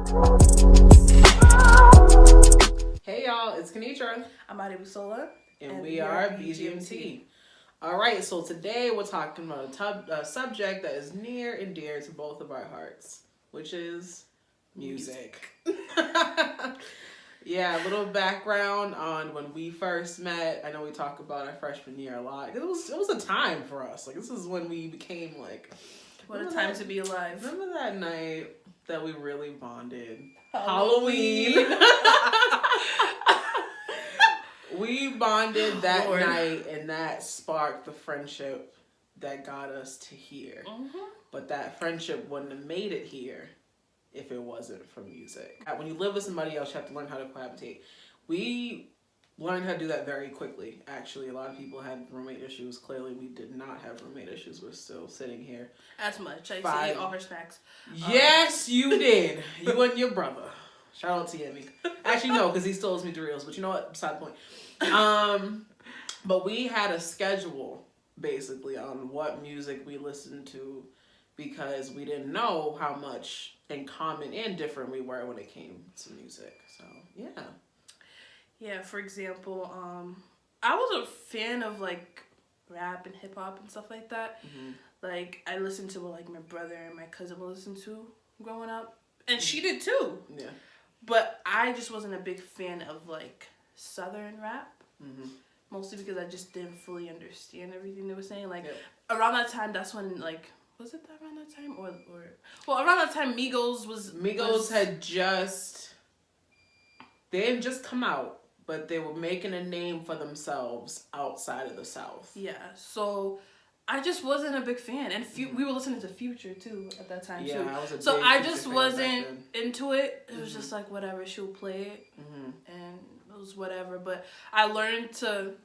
Hey y'all, it's Kenitra. I'm Adi Busola. And we are BGMT. Alright, so today we're talking about a subject that is near and dear to both of our hearts, which is music. Yeah, a little background on when we first met. I know we talk about our freshman year a lot. It was a time for us. Like, this is when we became like... What a time to be alive. Remember that night that we really bonded? Halloween. We bonded that night, and that sparked the friendship that got us to here. Mm-hmm. But that friendship wouldn't have made it here if it wasn't for music. When you live with somebody else, you have to learn how to cohabitate. We learned how to do that very quickly, actually. A lot of people had roommate issues. Clearly, we did not have roommate issues. We're still sitting here. As much. I used to eat all her snacks. Yes, you did. You and your brother. Shout out to Yemi. Actually, no, because he still owes me Doritos. But you know what? Beside the point. But we had a schedule, basically, on what music we listened to because we didn't know how much in common and different we were when it came to music. So, yeah. Yeah, for example, I was a fan of, like, rap and hip-hop and stuff like that. Mm-hmm. Like, I listened to what, like, my brother and my cousin would listen to growing up. And she did, too. Yeah. But I just wasn't a big fan of, like, Southern rap. Mm-hmm. Mostly because I just didn't fully understand everything they were saying. Like, around that time, that's when, like... Was it around that time? Well, around that time, Migos had just... They had just come out, but they were making a name for themselves outside of the South. Yeah, so I just wasn't a big fan. And we were listening to Future, too, at that time, too. I was a big So I Future just fan wasn't into it. It was just like, whatever, she'll play it. Mm-hmm. And it was whatever. But I learned to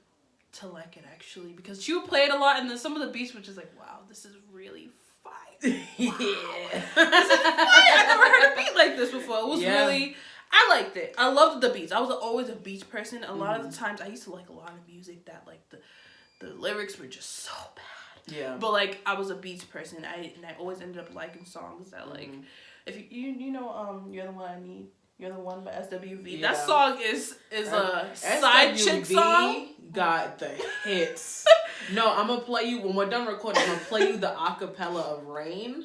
like it, actually, because she would play it a lot, and then some of the beats were just like, wow, this is really fire. Wow. Yeah. This is fire. I never heard a beat like this before. It was really... I liked it. I loved the beats. I was always a beats person. A lot of the times, I used to like a lot of music that, like, the lyrics were just so bad. Yeah. But, like, I was a beats person. And I always ended up liking songs that, like... If you know, You're the One I Need. You're the One by SWV. Yeah. That song is a side chick song. Got the hits. No, I'm gonna play you when we're done recording. I'm gonna play you the acapella of Rain.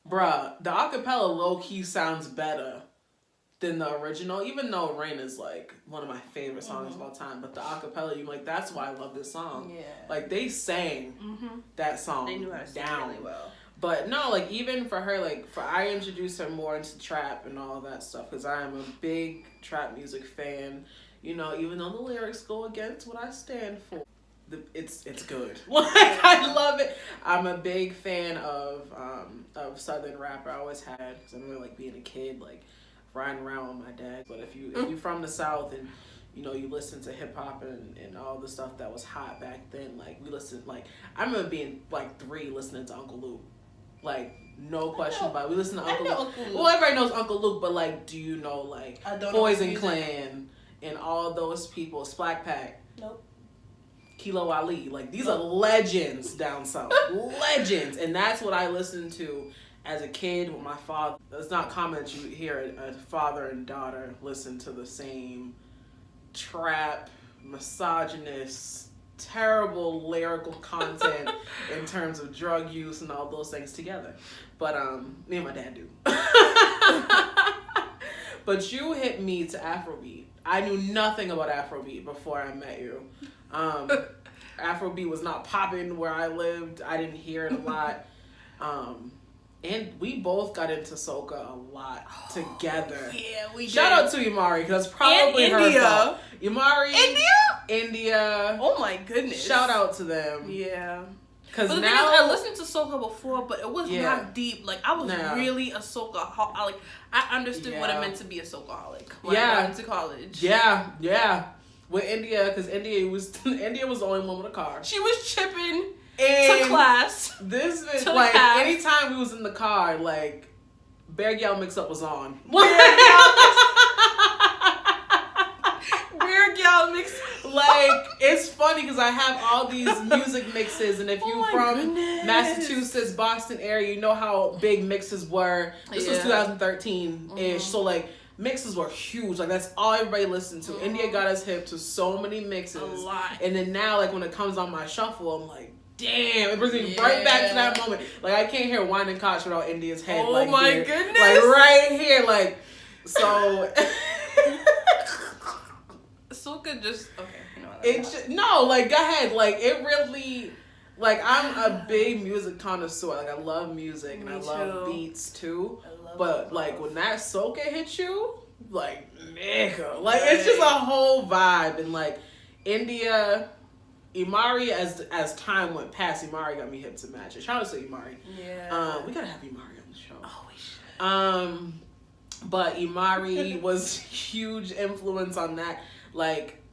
Bruh, the acapella low key sounds better than the original, even though Rain is like one of my favorite songs of all time. But the acapella, you're like, that's why I love this song. Yeah. Like, they sang that song they knew how to sing really well. But no, like, even for her, like, I introduced her more into trap and all that stuff, because I am a big trap music fan. You know, even though the lyrics go against what I stand for, it's good. Like, I love it. I'm a big fan of Southern rap. I always had, because I remember, like, being a kid, like, riding around with my dad. But if you're from the South and, you know, you listen to hip-hop and all the stuff that was hot back then, like, we listened, like, I remember being, like, 3 listening to Uncle Luke. Like, no question about it. We listen to Uncle Luke. Well, everybody knows Uncle Luke, but, like, do you know, like, Poison Clan and all those people, Splack Pack? Nope. Kilo Ali. Like, these are legends down south. Legends. And that's what I listened to as a kid with my father. It's not common that you hear a father and daughter listen to the same trap, misogynist, terrible lyrical content in terms of drug use and all those things together. But me and my dad do. But you hit me to Afrobeat. I knew nothing about Afrobeat before I met you. Afrobeat was not popping where I lived. I didn't hear it a lot. And we both got into soca a lot together. Yeah, we did. Shout out to Imari, because that's probably her fault. Imari. India. Oh my goodness. Shout out to them. Yeah. But the thing is, I listened to soca before, but it was not deep. Like, I was really a soca-holic. I understood what it meant to be a soca-holic when I got into college. Yeah. With India, because India was the only one with a car. She was chipping to class. This is like, anytime we was in the car, like, Bear Gal Mix Up was on. Bear Gal Mix Up. like, it's funny because I have all these music mixes, and if you from Massachusetts, Boston area, you know how big mixes were. This was 2013-ish, so like mixes were huge. Like that's all everybody listened to. India got us hip to so many mixes. A lot. And then now, like when it comes on my shuffle, I'm like, damn, it brings me right back to that moment. Like I can't hear Wine and Koch without India's head. Oh like, my here. goodness. Like right here, like so. Suka just okay. Like go ahead. Like it really, like I'm a big music connoisseur. Like I love music and I love beats too. But like when that soca hits you, like nigga, like it's just a whole vibe. And like India, Imari, as time went past, Imari got me hip to Magic. Shout out to Imari. Yeah. We gotta have Imari on the show. Oh, we should. But Imari was huge influence on that. Like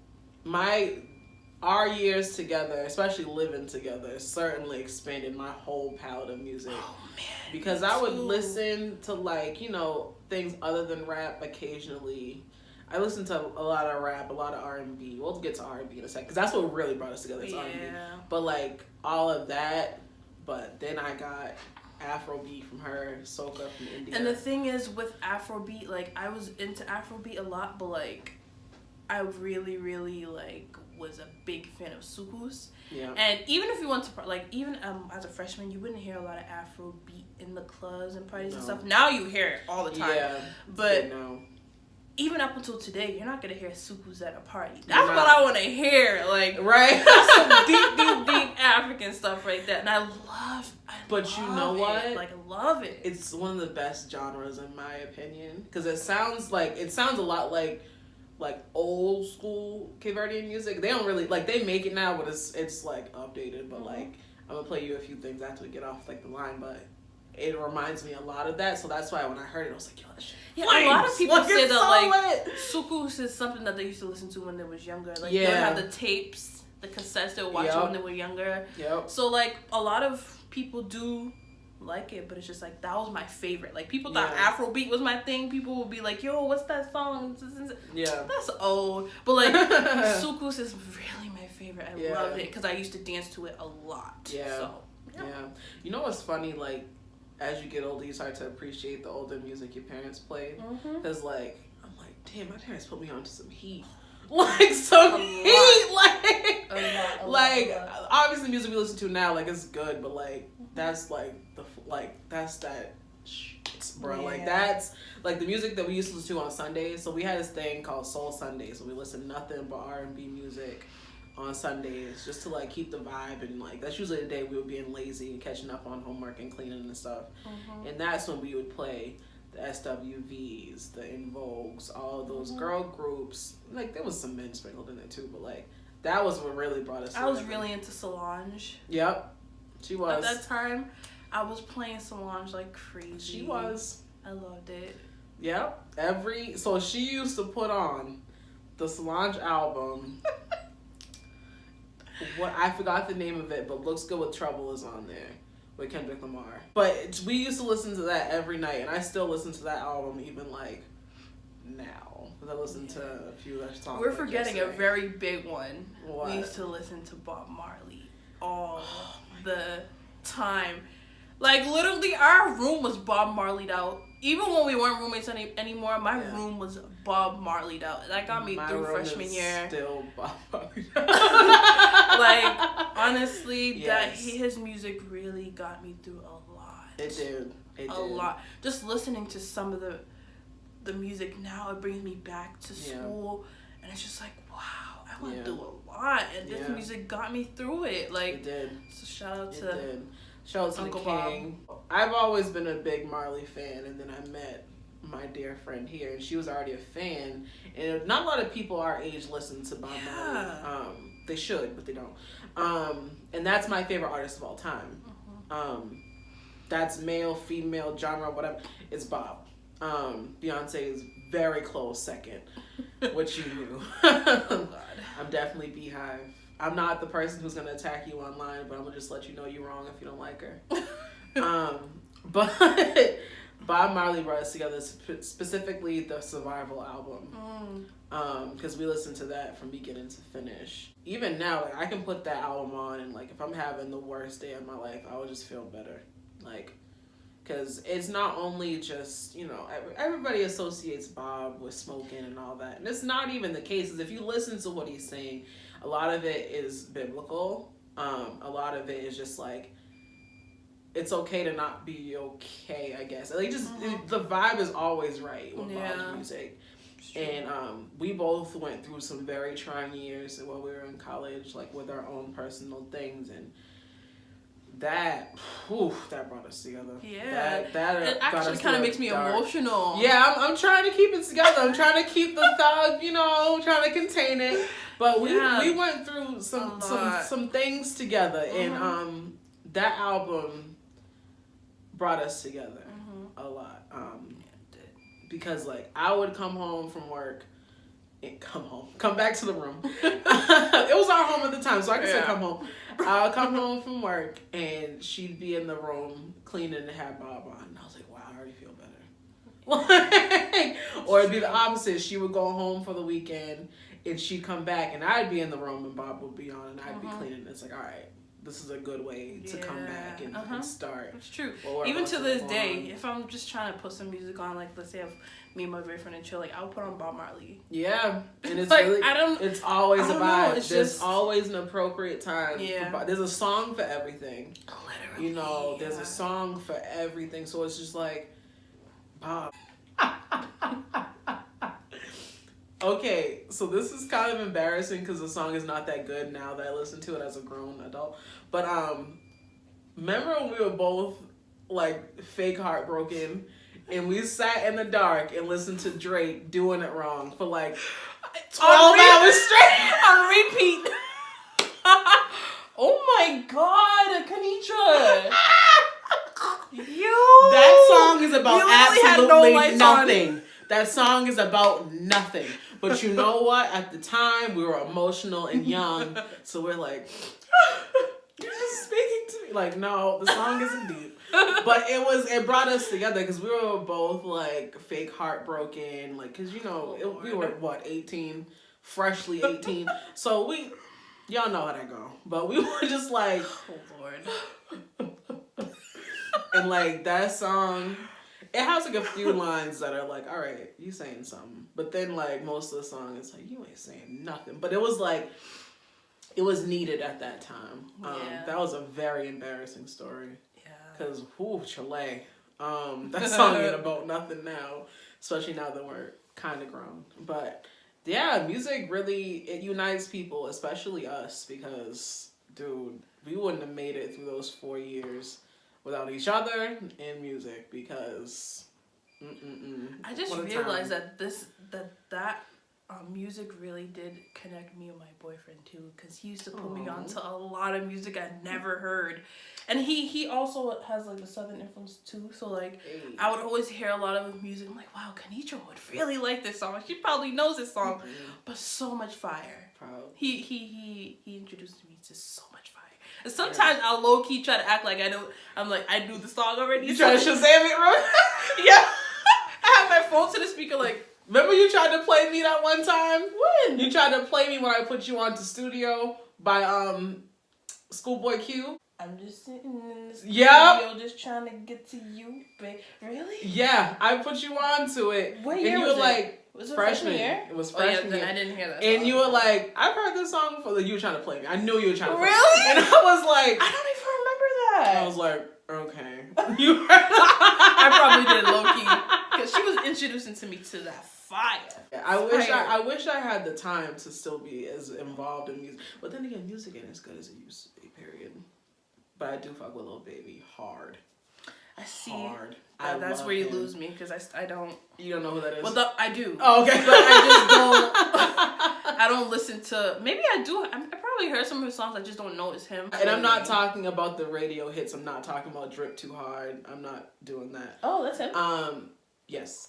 our years together, especially living together, certainly expanded my whole palette of music. Oh man. Because I would listen to like, you know, things other than rap occasionally. I listened to a lot of rap, a lot of R&B. We'll get to R&B in a second, because that's what really brought us together. It's R&B. But like all of that. But then I got Afrobeat from her, soca from India. And the thing is with Afrobeat, like I was into Afrobeat a lot, but like I really, really like was a big fan of soukous. Yeah. And even if you went to like even as a freshman, you wouldn't hear a lot of Afrobeat in the clubs and parties and stuff. Now you hear it all the time. Yeah. But even up until today, you're not gonna hear soukous at a party. That's what I want to hear. Like that's some deep African stuff right there. And I love you know what? Like I love it. It's one of the best genres in my opinion, because it sounds a lot like old school Cape Verdean music. They don't really like, they make it now, but it's like updated. But like I'm gonna play you a few things after we get off like the line, but it reminds me a lot of that. So that's why when I heard it, I was like, yo, that shit. Yeah, a lot of people say that like soukous is something that they used to listen to when they was younger. Like they had the tapes, the cassettes they would watch when they were younger. Yep. So like a lot of people do like it, but it's just like that was my favorite. Like people thought Afrobeat was my thing. People would be like, yo, what's that song? Yeah, that's old. But like soukous is really my favorite. I love it because I used to dance to it a lot. You know what's funny, like as you get older you start to appreciate the older music your parents played, because like I'm like, damn, my parents put me onto some heat. Like some heat, like obviously music we listen to now like it's good, but like that's like that's that shit, bro. Like that's like the music that we used to listen to on Sundays. So we had this thing called Soul Sundays, so we listened to nothing but R&B music on Sundays just to like keep the vibe, and like that's usually the day we were being lazy and catching up on homework and cleaning and stuff. And that's when we would play the SWVs, the In Vogues, all of those girl groups. Like there was some men sprinkled in there too, but like that was what really brought us. I was really into Solange. Yep, she was. At that time, I was playing Solange like crazy. She was. I loved it. Yep. So she used to put on the Solange album. I forgot the name of it, but Looks Good with Trouble is on there with Kendrick Lamar. But we used to listen to that every night, and I still listen to that album even like now. Because I listen to a few other songs. We're forgetting a very big one. What? We used to listen to Bob Marley all the time. Like literally our room was Bob Marley'd out. Even when we weren't roommates anymore, my room was Bob Marley'd out. That got me through freshman year. Still Bob Marley'd out. Like honestly, his music really got me through a lot. It did. A lot. Just listening to some of the music now, it brings me back to school, and it's just like, wow, I went through a lot, and this music got me through it. Like, it did. So shout out to. Shout out to Uncle the King. Bob. I've always been a big Marley fan, and then I met my dear friend here, and she was already a fan. And not a lot of people our age listen to Bob Marley. They should, but they don't. And that's my favorite artist of all time. That's male, female, genre, whatever. It's Bob. Beyonce is very close second, which you knew. Oh God. I'm definitely Beehive. I'm not the person who's going to attack you online, but I'm going to just let you know you're wrong if you don't like her. But Bob Marley brought us together, specifically the Survival album. Because we listened to that from beginning to finish. Even now, like, I can put that album on, and like if I'm having the worst day of my life, I will just feel better. Like, because it's not only just, you know, everybody associates Bob with smoking and all that, and it's not even the case. If you listen to what he's saying, a lot of it is biblical. A lot of it is just like, it's okay to not be okay, I guess. Like, just the vibe is always right with Bob's music. And we both went through some very trying years while we were in college, like with our own personal things, and that brought us together. Yeah, that it actually kind of makes me emotional. Yeah, I'm trying to keep it together. I'm trying to keep the thug, you know, trying to contain it. But we went through some things together, and that album brought us together a lot. Because like I would come home from work and come back to the room. It was our home at the time, so I can say come home. I'll come home from work and she'd be in the room cleaning and have Bob on, and I was like, wow, I already feel better. Or it'd be the opposite. She would go home for the weekend and she'd come back and I'd be in the room and Bob would be on and I'd be cleaning. It's like, all right, this is a good way to come back and start. It's true. Even to this day, if I'm just trying to put some music on, like let's say if me and my boyfriend and chill, like I'll put on Bob Marley. Yeah, and it's like, really, it's always a vibe. There's always an appropriate time. Yeah, there's a song for everything. Literally, you know, there's a song for everything. So it's just like, Bob. Okay, so this is kind of embarrassing because the song is not that good now that I listen to it as a grown adult. But remember when we were both like fake heartbroken and we sat in the dark and listened to Drake doing it wrong for like 12 hours straight on repeat? Oh my God, Kanitra. That song is about absolutely nothing. That song is about nothing. But you know what? At the time, we were emotional and young. So we're like, you're just speaking to me. Like, no, the song isn't deep. But it brought us together because we were both like fake heartbroken. Like, because, you know, we were, 18? Freshly 18. So y'all know how that go. But we were just like, oh, Lord. And like that song, it has like a few lines that are like, all right, you saying something. But then like most of the song is like, you ain't saying nothing. But it was like, it was needed at that time. That was a very embarrassing story. Yeah. Because, Chile. That song ain't about nothing now. Especially now that we're kind of grown. But yeah, music really, it unites people, especially us. Because, dude, we wouldn't have made it through those 4 years without each other and music, because I just realized that that music really did connect me and my boyfriend too, because he used to put me on to a lot of music I'd never heard, and he also has like a southern influence too, so like I would always hear a lot of his music. I'm like, wow, Kanitra would really like this song. She probably knows this song, but so much fire. He introduced me to so much fire. And sometimes I'll low key try to act like I don't. I'm like, I knew the song already. You try to Shazam it, bro? Yeah. I have my phone to the speaker, like. Remember you tried to play me that one time? When? You tried to play me when I put you on to Studio by Schoolboy Q. I'm just sitting in the studio just trying to get to you, babe. Really? Yeah, I put you on to it. What year and you was were like, was it freshman year? It was freshman year. I didn't hear that song. And you were like, I've heard this song before. You were trying to play me. I knew you were trying to play me. Really? And I was like, I don't even remember that. I was like, okay. I probably did low key, because she was introducing to me to that fire. I wish I had the time to still be as involved in music. But then again, music ain't as good as it used to be, period. But I do fuck with Lil Baby hard. I see. Hard. That's where you lose me, because I don't. You don't know who that is? Well, I do. Oh, okay. But I just don't. I don't listen to. Maybe I do. I probably heard some of his songs. I just don't know it's him. And I'm not talking about the radio hits. I'm not talking about Drip Too Hard. I'm not doing that. Oh, that's him. Yes.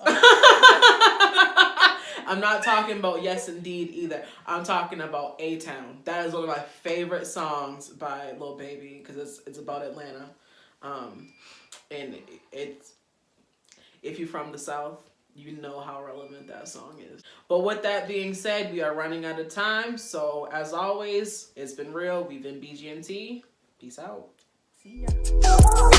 I'm not talking about Yes Indeed either. I'm talking about A-Town. That is one of my favorite songs by Lil Baby, because it's about Atlanta. And if you're from the South, you know how relevant that song is. But with that being said, we are running out of time. So as always, it's been real. We've been BGMT. Peace out. See ya.